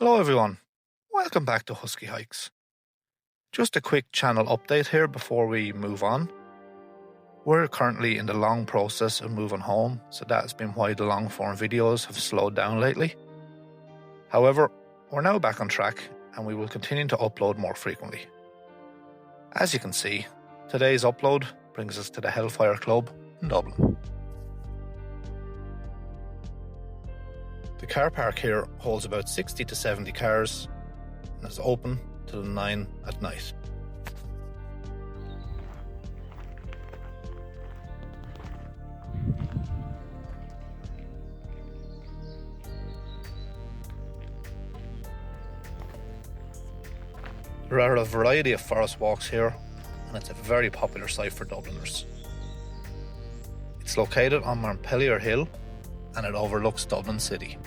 Hello everyone, welcome back to Husky Hikes. Just a quick channel update here before we move on. We're currently in the long process of moving home, so that's been why the long form videos have slowed down lately. However, we're now back on track and we will continue to upload more frequently. As you can see, today's upload brings us to the Hellfire Club in Dublin. The car park here holds about 60 to 70 cars and is open till 9 at night. There are a variety of forest walks here and it's a very popular site for Dubliners. It's located on Montpellier Hill and it overlooks Dublin City.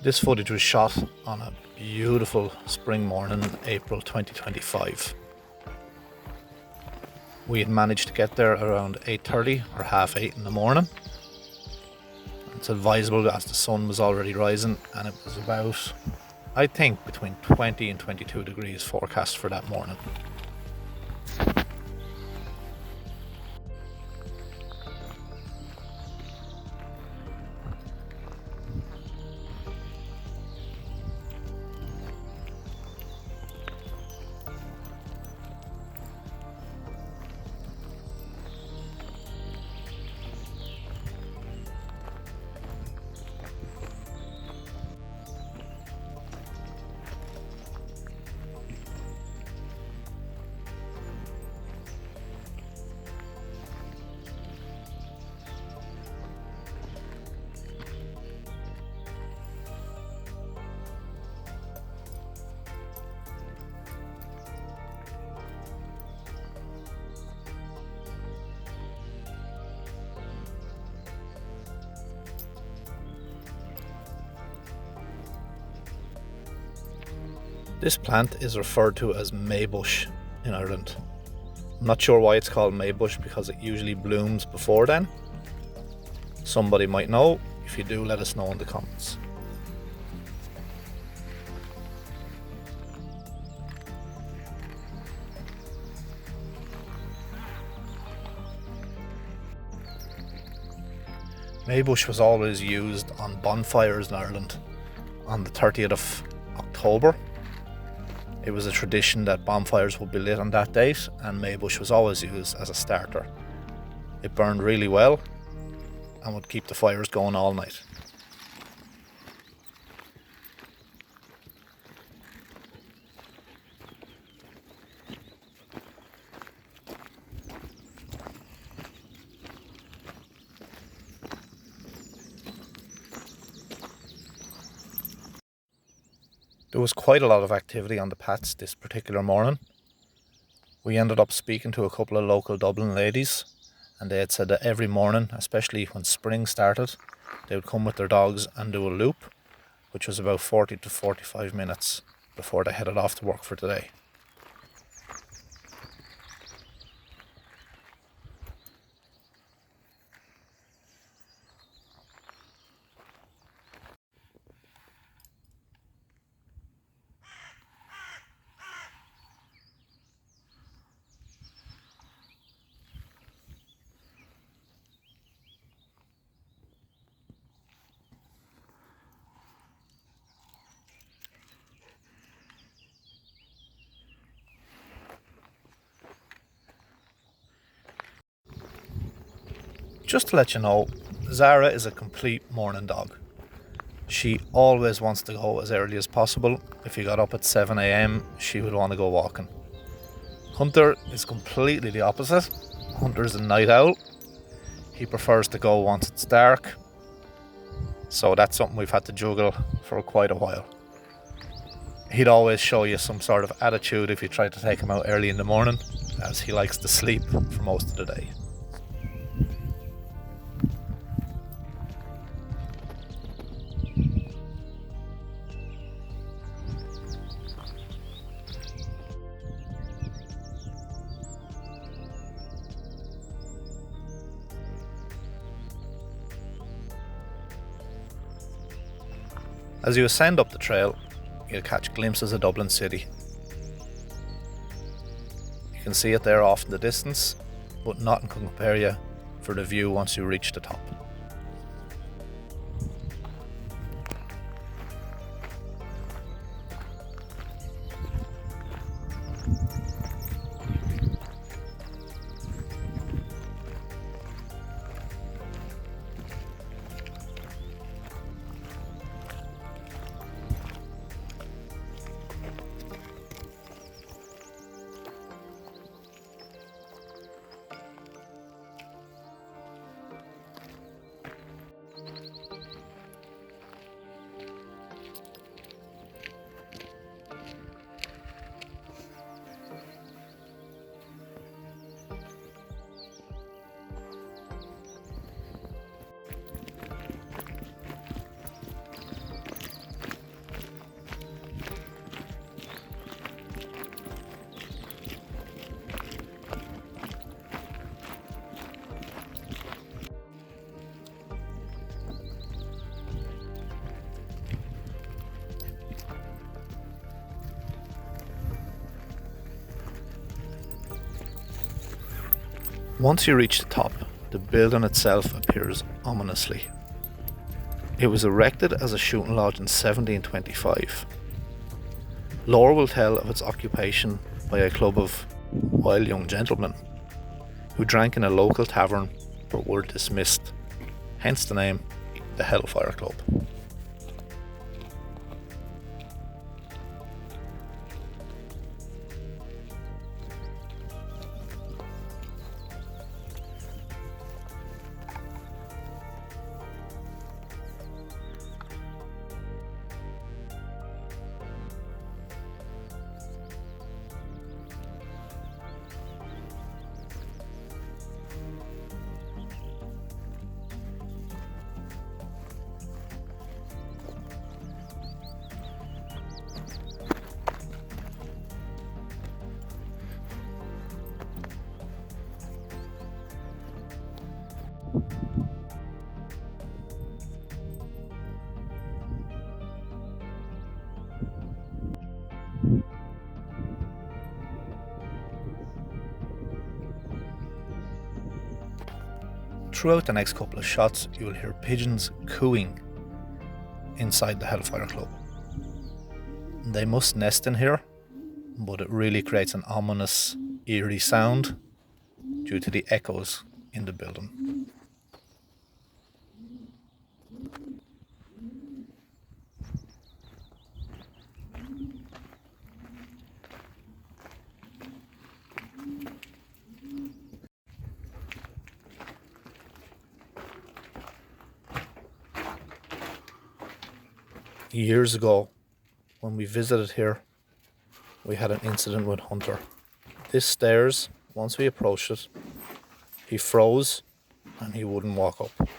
This footage was shot on a beautiful spring morning in April 2025. We had managed to get there around 8:30 or 7:30 in the morning. It's advisable as the sun was already rising and it was about, I think, between 20 and 22 degrees forecast for that morning. This plant is referred to as maybush in Ireland. I'm not sure why it's called maybush because it usually blooms before then. Somebody might know. If you do, let us know in the comments. Maybush was always used on bonfires in Ireland on the 30th of October. It was a tradition that bonfires would be lit on that date and maybush was always used as a starter. It burned really well and would keep the fires going all night. There was quite a lot of activity on the paths this particular morning. We ended up speaking to a couple of local Dublin ladies and they had said that every morning, especially when spring started, they would come with their dogs and do a loop, which was about 40 to 45 minutes before they headed off to work for today. Just to let you know, Zara is a complete morning dog. She always wants to go as early as possible. If you got up at 7 a.m, she would want to go walking. Hunter is completely the opposite. Hunter's a night owl. He prefers to go once it's dark. So that's something we've had to juggle for quite a while. He'd always show you some sort of attitude if you tried to take him out early in the morning, as he likes to sleep for most of the day. As you ascend up the trail, you'll catch glimpses of Dublin city. You can see it there off in the distance, but nothing can compare you for the view once you reach the top. Once you reach the top, the building itself appears ominously. It was erected as a shooting lodge in 1725. Lore will tell of its occupation by a club of wild young gentlemen who drank in a local tavern but were dismissed, hence the name, the Hellfire Club. Throughout the next couple of shots, you will hear pigeons cooing inside the Hellfire Club. They must nest in here, but it really creates an ominous, eerie sound due to the echoes in the building. Years ago, when we visited here, we had an incident with Hunter. This stairs, once we approached it, he froze and he wouldn't walk up.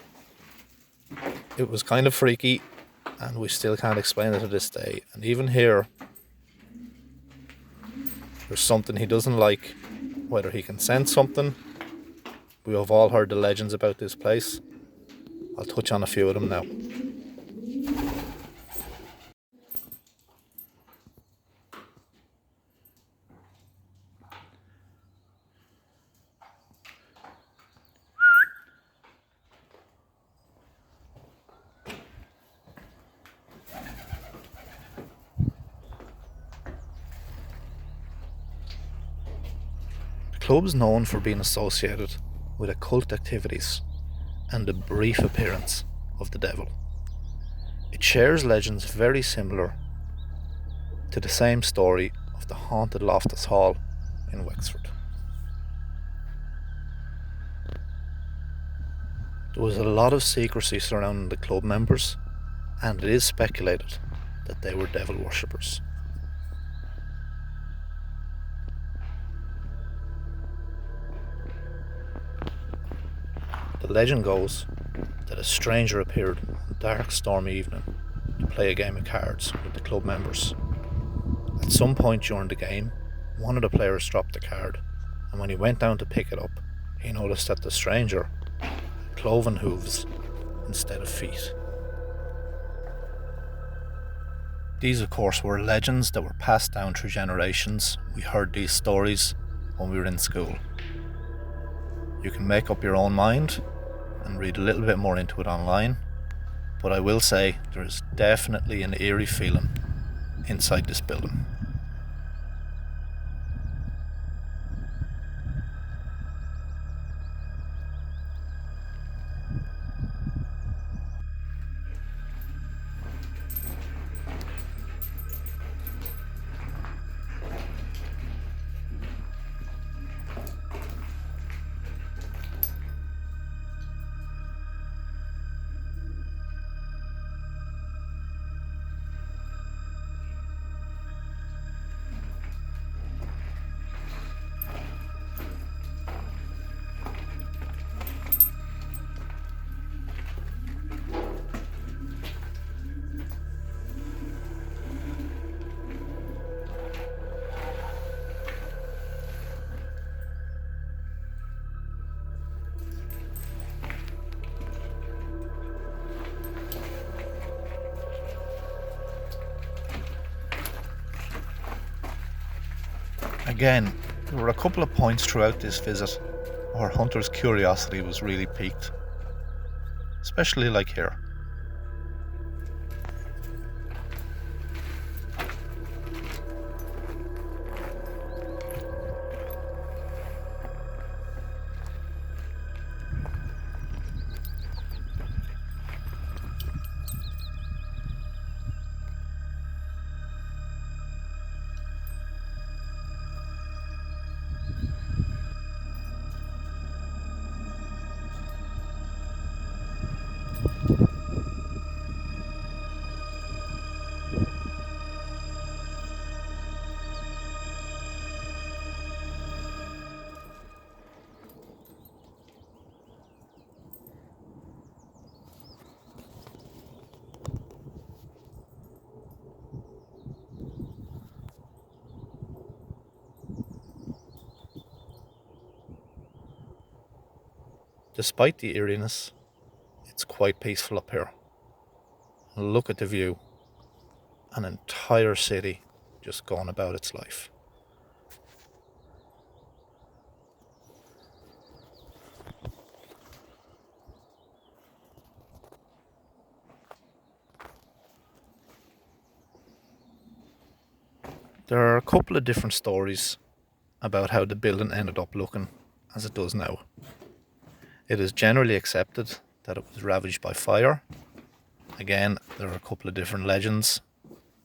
It was kind of freaky, and we still can't explain it to this day. And even here, there's something he doesn't like, whether he can sense something. We have all heard the legends about this place. I'll touch on a few of them now. The club's known for being associated with occult activities and the brief appearance of the devil. It shares legends very similar to the same story of the haunted Loftus Hall in Wexford. There was a lot of secrecy surrounding the club members, and it is speculated that they were devil worshippers. The legend goes that a stranger appeared on a dark, stormy evening to play a game of cards with the club members. At some point during the game, one of the players dropped the card, and when he went down to pick it up, he noticed that the stranger had cloven hooves instead of feet. These, of course, were legends that were passed down through generations. We heard these stories when we were in school. You can make up your own mind and read a little bit more into it online, but I will say there is definitely an eerie feeling inside this building. Again, there were a couple of points throughout this visit where Hunter's curiosity was really piqued, especially like here. Despite the eeriness, it's quite peaceful up here. Look at the view. An entire city just going about its life. There are a couple of different stories about how the building ended up looking as it does now. It is generally accepted that it was ravaged by fire. Again, there are a couple of different legends.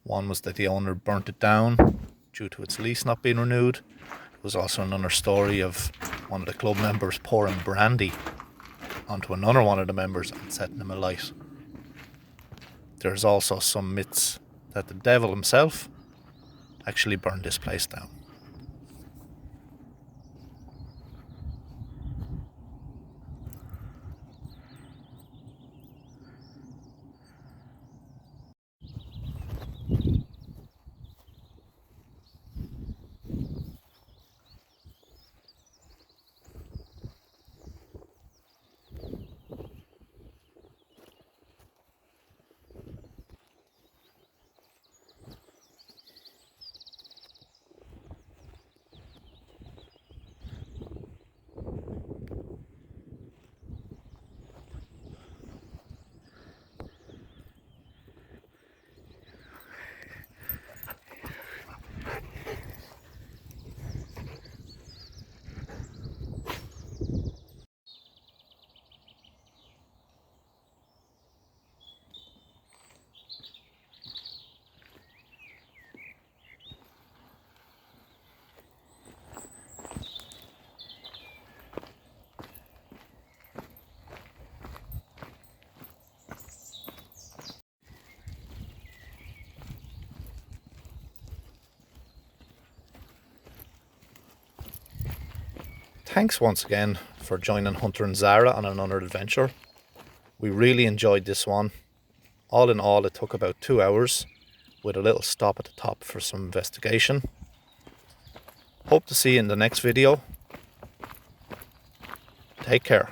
One was that the owner burnt it down due to its lease not being renewed. There was also another story of one of the club members pouring brandy onto another one of the members and setting him alight. There's also some myths that the devil himself actually burned this place down. Thanks once again for joining Hunter and Zara on another adventure. We really enjoyed this one. All in all, it took about 2 hours with a little stop at the top for some investigation. Hope to see you in the next video. Take care.